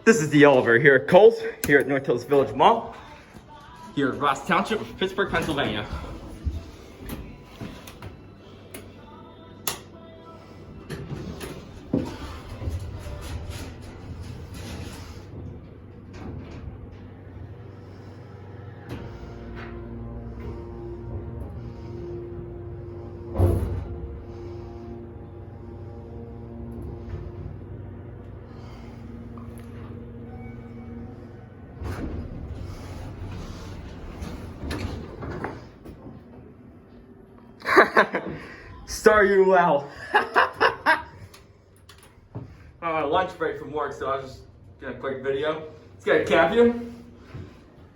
This is the elevator here at Kohl's, here at North Hills Village Mall, here at Ross Township of Pittsburgh, Pennsylvania. Star you well. I'm on a lunch break from work, so I was just doing a quick video. Let's get a cap you.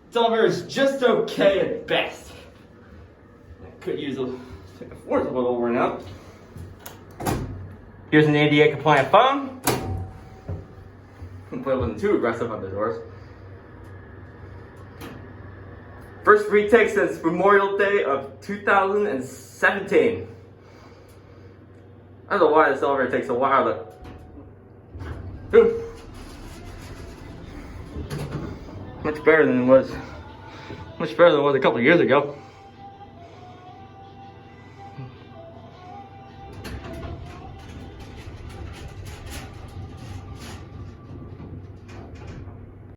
This elevator is just okay at best. I could use the floor's a little worn out. Here's an ADA compliant phone. Hopefully it wasn't too aggressive on the doors. First retake since Memorial Day of 2017. I don't know why this elevator takes a while to... Much better than it was. Much better than it was a couple of years ago.